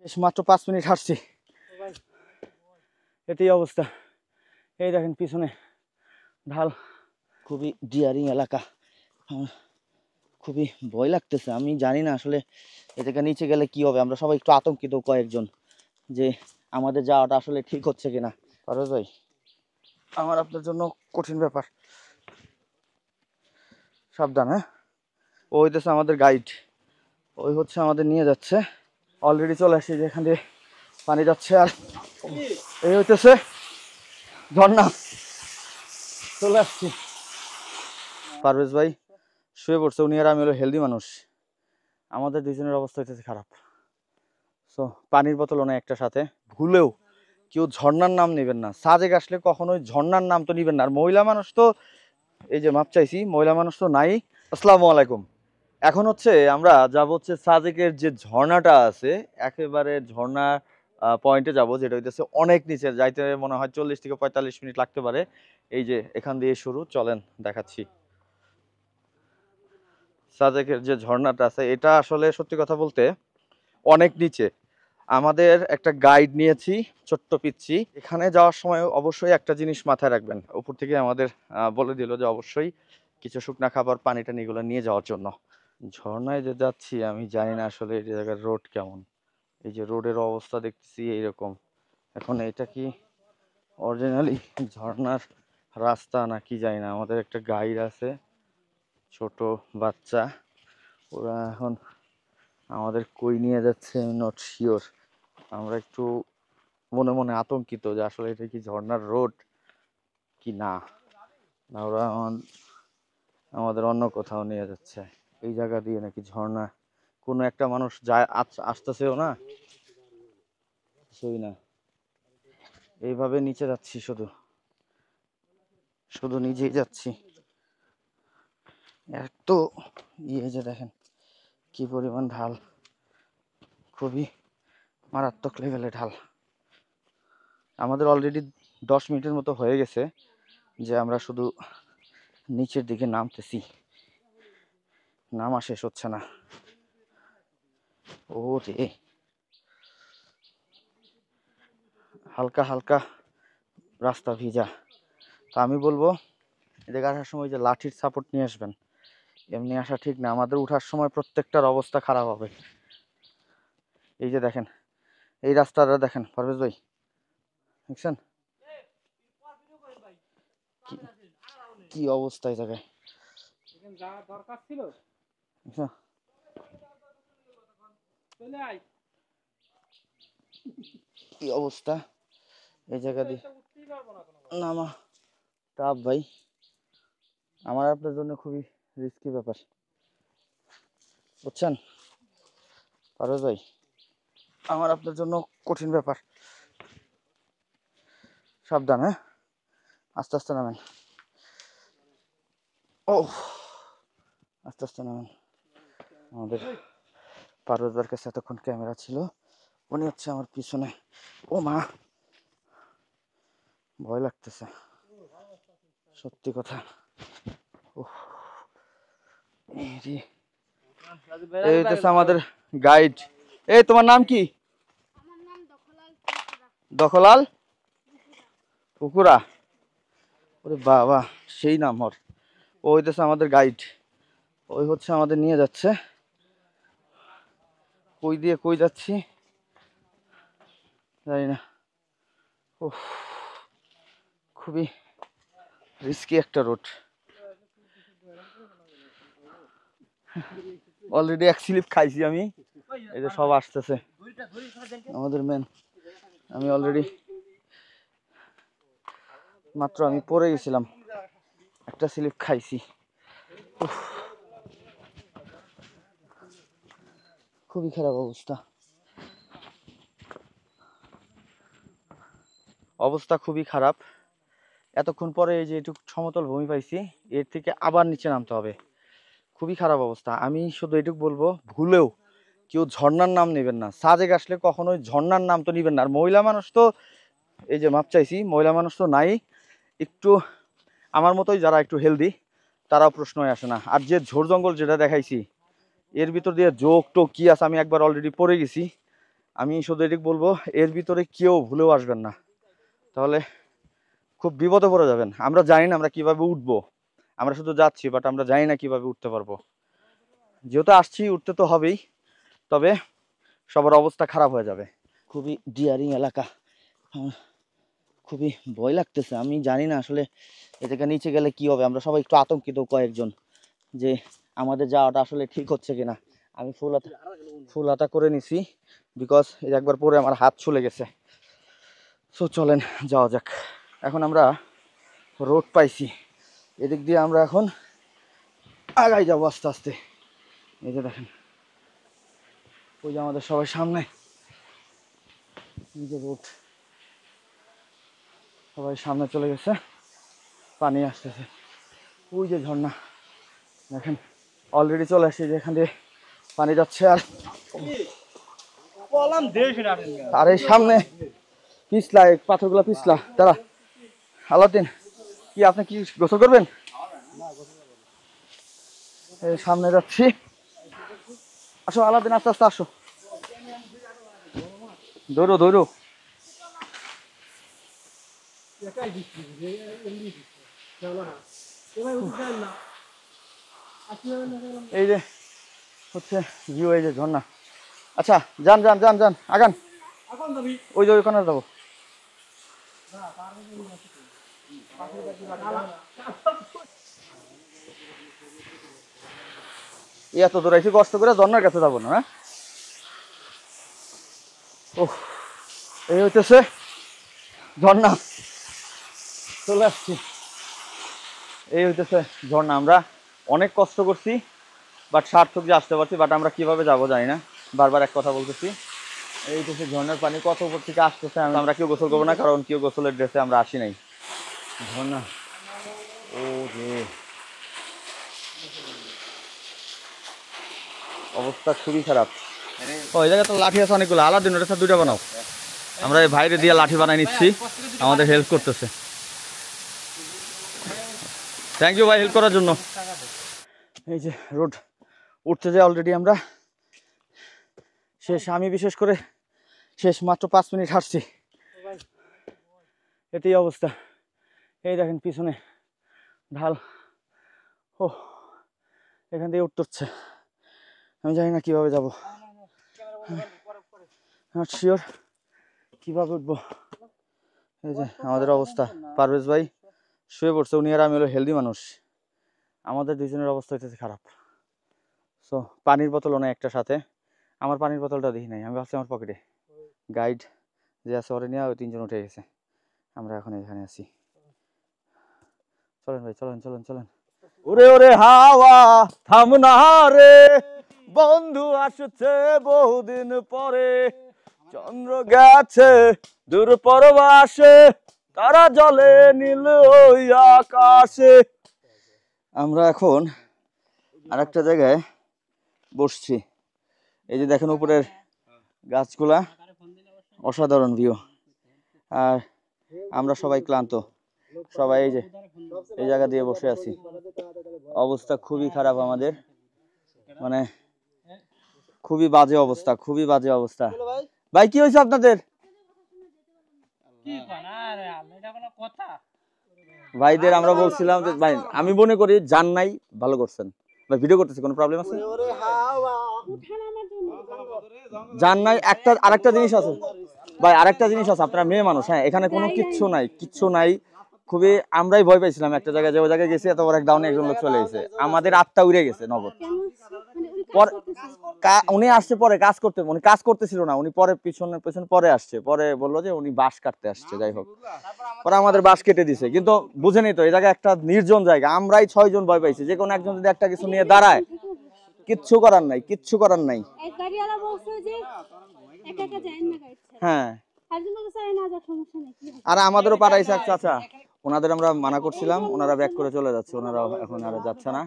বেশ মাত্র 5 মিনিট হাঁটছি, এটাই অবস্থা। এই দেখেন পিছনে ঢাল। খুবই ডিয়ারিং এলাকা, খুবই ভয় লাগতেছে। আমি জানি না আসলে এ থেকে নিচে গেলে কি হবে। আমরা সবাই একটু আতঙ্কিত, কয়েকজন, যে আমাদের যাওয়াটা আসলে ঠিক হচ্ছে কিনা। পারভেজ ভাই, আমার আপনার জন্য কঠিন ব্যাপার, সাবধান। হ্যাঁ, ও হইতেছে আমাদের গাইড, ওই হচ্ছে আমাদের নিয়ে যাচ্ছে। অলরেডি চলে আসছি, যেখান দিয়ে পানি যাচ্ছে। আর এই হইতেছে ঝর্ণা, চলে আসছি। পারভেজ ভাই শুয়ে পড়ছে, উনি আর আমি হলো হেলদি মানুষ, আমাদের দুজনের অবস্থা হইতেছে খারাপ। সো পানির বোতলও নেই একটা সাথে। ভুলেও কেউ ঝর্ণার নাম নেবেন না, সাজেক আসলে কখনোই ঝর্ণার নাম তো নিবেন না। আর মহিলা মানুষ তো, এই যে মাপ চাইছি, মহিলা মানুষ তো নাই। আসসালামু আলাইকুম। এখন হচ্ছে আমরা যাব হচ্ছে সাজেকের যে ঝর্ণাটা আছে, একেবারে ঝর্ণা পয়েন্টে যাব, যেটা হইতেছে অনেক নিচে, যাইতে মনে হয় 40 থেকে 45 মিনিট লাগতে পারে। এই যে এখান দিয়ে শুরু, চলেন দেখাচ্ছি। সাজেকের যে ঝর্ণাটা আছে, এটা আসলে সত্যি কথা বলতে অনেক নিচে। আমাদের একটা গাইড নিয়েছি, ছোট্ট পিচ্ছি। এখানে যাওয়ার সময় অবশ্যই একটা জিনিস মাথায় রাখবেন, উপর থেকে আমাদের বলে দিল যে অবশ্যই কিছু শুকনা খাবার, পানি টানি এগুলো নিয়ে যাওয়ার জন্য। ঝর্ণায় যে যাচ্ছি আমি জানি না আসলে এই জায়গার রোড কেমন। এই যে রোডের অবস্থা দেখতেছি এইরকম। এখন এটা কি অরিজিনালি ঝর্ণার রাস্তা না কি জানি না। আমাদের একটা গাইড আছে, ছোট বাচ্চা, ওরা এখন আমাদের কই নিয়ে যাচ্ছে আমি নট শিওর। আমরা একটু মনে মনে আতঙ্কিত যে আসলে এটা কি ঝর্ণার রোড কি না, না ওরা আমাদের অন্য কোথাও নিয়ে যাচ্ছে। এই জায়গা দিয়ে নাকি ঝর্ণা, কোনো একটা মানুষ যায়, আসতেছেও না, কিছুই না। এইভাবে নিচে যাচ্ছি, শুধু শুধু নিজেই যাচ্ছি। এত যে দেখেন কি পরিমাণ ঢাল, খুবই মারাত্মক লেভেলে ঢাল। আমাদের অলরেডি 10 মিনিটের মতো হয়ে গেছে যে আমরা শুধু নিচের দিকে নামতেছি, নামা শেষ হচ্ছে না। ও রে, হালকা হালকা রাস্তা ভিজা। তো আমি বলবো এদিকে আসার সময় যে লাঠির সাপোর্ট নিয়ে আসবেন, এমনি আসা ঠিক না। আমাদের উঠার সময় প্রত্যেকটার অবস্থা খারাপ হবে। এই যে দেখেন, এই রাস্তাটা দেখেন পারভেজ ভাই, দেখছেন কি অবস্থা এই জায়গায়। কি অবস্থা এই জায়গা দিয়ে নামা, টাফ ভাই। আমার আপনার জন্য খুবই রিস্কি ব্যাপার, বুঝছেন পারভেজ ভাই, আমার আপনার জন্য কঠিন ব্যাপার। সাবধান, হ্যাঁ, আস্তে আস্তে নামেন। ও, আস্তে আস্তে নামেন। আমাদের পারভেজ ভাইয়ের কাছে এতক্ষণ ক্যামেরা ছিল, উনি হচ্ছে আমার পিছনে। ও মা, ভয় লাগতেছে সত্যি কথা। এই হচ্ছে আমাদের গাইড। এই তোমার নাম কি? দখলাল পুকুরা, ওরে বাবা, সেই নাম ওর। ও হইতেছে আমাদের গাইড, ওই হচ্ছে আমাদের নিয়ে যাচ্ছে। কই দিয়ে কই যাচ্ছি জানি না। ও, খুবই রিস্কি একটা রোড। অলরেডি এক স্লিপ খাইছি আমি, এই যে সব আসতেছে আমাদের মেন। আমি অলরেডি মাত্র আমি পড়ে গেছিলাম, একটা স্লিপ খাইছি। খুবই খারাপ অবস্থা, অবস্থা খুবই খারাপ। এতক্ষণ পরে এই যে একটু সমতল ভূমি পাইছি, এর থেকে আবার নিচে নামতে হবে। খুবই খারাপ অবস্থা। আমি শুধু এটুকু বলবো, ভুলেও কেউ ঝর্ণার নাম নেবেন না, সাজেক আসলে কখনোই ঝর্ণার নাম তো নিবেন না। আর মহিলা মানুষ তো, এই যে মাপ চাইছি, মহিলা মানুষ তো নাই। একটু আমার মতোই যারা একটু হেলদি, তারাও প্রশ্নই আসে না। আর যে ঝোড় জঙ্গল যেটা দেখাইছি, এর ভিতর দিয়ে জোক টোক কি আছে, আমি একবার অলরেডি পড়ে গেছি, আমি শুধু এটুকু বলবো, এর ভিতরে কেউ ভুলেও আসবেন না, তাহলে খুব বিপদে পড়ে যাবেন। আমরা জানি না আমরা কিভাবে উঠবো, আমরা শুধু যাচ্ছি, বাট আমরা জানি না কিভাবে উঠতে পারবো। যেহেতু আসছি, উঠতে তো হবেই, তবে সবার অবস্থা খারাপ হয়ে যাবে। খুবই ডিয়ারিং এলাকা, খুবই ভয় লাগতেছে। আমি জানি না আসলে এটাকে নিচে গেলে কি হবে। আমরা সবাই একটু আতঙ্কিত কয়েকজন যে আমাদের যাওয়াটা আসলে ঠিক হচ্ছে কিনা। আমি ফুল হাতা করে নিছি, বিকজ এটা একবার পরে আমার হাত ছুলে গেছে। সো চলেন যাওয়া যাক। এখন আমরা রোড পাইছি, এদিক দিয়ে আমরা এখন আগাই যাবো আস্তে আস্তে। এই যে দেখেন, ওই যে আমাদের সবাই সামনে, এই যে রোড, সবাই সামনে চলে গেছে, পানি আসতেছে। ওই যে ঝর্ণা দেখেন, অলরেডি চলে আসছে, যে এখান দিয়ে পানি যাচ্ছে। আর এই সামনে পিছলা, পাথরগুলো পিছলা। দাঁড়া আলাউদ্দিন, কি আপনি কি গোসল করবেন? এই সামনে যাচ্ছি, আসো আলাউদ্দিন, আস্তে আস্তে আসো, দৌড়ো দৌড়ো। এই যে হচ্ছে ভিউ, এই যে ঝর্ণা। আচ্ছা যান যান যান যান, আগান, ওই যে ওইখানে যাবো। এত দৌড়াইছি কষ্ট করে, ঝর্ণার কাছে যাবো না? হ্যাঁ, ও এই হইতেছে ঝর্ণা, চলে আসছি। এই হইতেছে ঝর্ণা। আমরা অনেক কষ্ট করছি, বাট সার্থক যে আসতে পারছি, বাট আমরা কিভাবে যাবো জানি না। বারবার এক কথা বলতেছি। এই হইতেছে ঝর্ণার পানি কত উপর থেকে আসতেছে। আমরা কেউ গোসল করবো না, কারণ কেউ গোসলের ড্রেসে আমরা আসি নাই। ঝর্ণা, ও যে অবস্থা খুবই খারাপ। ওই জায়গায় তো লাঠি আছে অনেকগুলো। আলাদিন ওটা দুইটা বানাও। আমরা এই ভাইরে দিয়ে লাঠি বানাই নিচ্ছি, আমাদের হেল্প করতেছে। থ্যাংক ইউ ভাই, হেল্প করার জন্য। এই যে রোড উঠতে যাই, অলরেডি আমরা শেষ। আমি বিশেষ করে শেষ মাত্র 5 মিনিট হাঁটছি, এতেই অবস্থা। এই দেখেন পিছনে ঢাল, ও এখান থেকে উঠতে হচ্ছে। আমি জানি না কিভাবে যাবো, নট শিওর কিভাবে উঠবো। এই যে আমাদের অবস্থা, পারভেজ ভাই শুয়ে পড়ছে, উনি আর আমি হলো হেলদি মানুষ, আমাদের দুজনের অবস্থা হইতেছে খারাপ। সো পানির বোতলও নেই একটা সাথে, আমার পানির বোতলটা দেখি নাই, আমি ভাবছি আমার পকেটে। গাইড যে আছে ওরে নিয়ে, ওই 3 জন উঠে গেছে, আমরা এখন এখানে আছি। চলেন ভাই, চলেন চলেন চলেন। ওরে ওরে হাওয়া থাম না রে, বন্ধু আসছে বহুদিন পরে, চন্দ্র গেছে দূর পরবাসে, তারা জলে নীল ওই আকাশে। আমরা এখন আরেকটা জায়গায় বসছি, এই যে দেখেন উপরের গাছগুলা, অসাধারণ ভিউ। আর আমরা সবাই ক্লান্ত, সবাই এই যে এই জায়গা দিয়ে বসে আছি। অবস্থা খুবই খারাপ আমাদের, মানে খুবই বাজে অবস্থা, খুবই বাজে অবস্থা। ভাই কি হয়েছে আপনাদের? ভাইদের আমরা বলছিলাম যে ভাই, আমি মনে করি যান নাই, ভালো করছেন ভাই। ভিডিও করতেছি, কোনো প্রবলেম আছে? যান নাই। একটা আরেকটা জিনিস আছে ভাই, আরেকটা জিনিস আছে, আপনারা মেয়ে মানুষ, হ্যাঁ, এখানে কোনো কিচ্ছু নাই, কিচ্ছু নাই। খুবই আমরাই ভয় পাইছিলাম একটা জায়গায়, যে ওই জায়গায় গেছি, এত বড় এক ডাউনে একজন লোক চলে গেছে, আমাদের আত্মা উড়ে গেছে নগদ। উনি আসছে পরে কাজ করতে, উনি কাজ করতেছিল না, উনি পরে পিছনে পরে আসছে, পরে বললো যে উনি বাঁশ কাটতে আসছে। যাই হোক, পরে আমাদের বাঁশ কেটে দিছে। কিন্তু বুঝেনি তো, এই জায়গায় একটা নির্জন জায়গা, আমরাই 6 জন ভয় পাইছি। যে কোনো একজন যদি একটা কিছু নিয়ে দাঁড়ায়, কিচ্ছু করার নাই, কিচ্ছু করার নাই। হ্যাঁ, আর আমাদেরও পাঠাইছে এক চাচা, ওনাদের আমরা মানা করছিলাম, ওনারা ব্যাক করে চলে যাচ্ছে, ওনারা এখন আর যাচ্ছে না।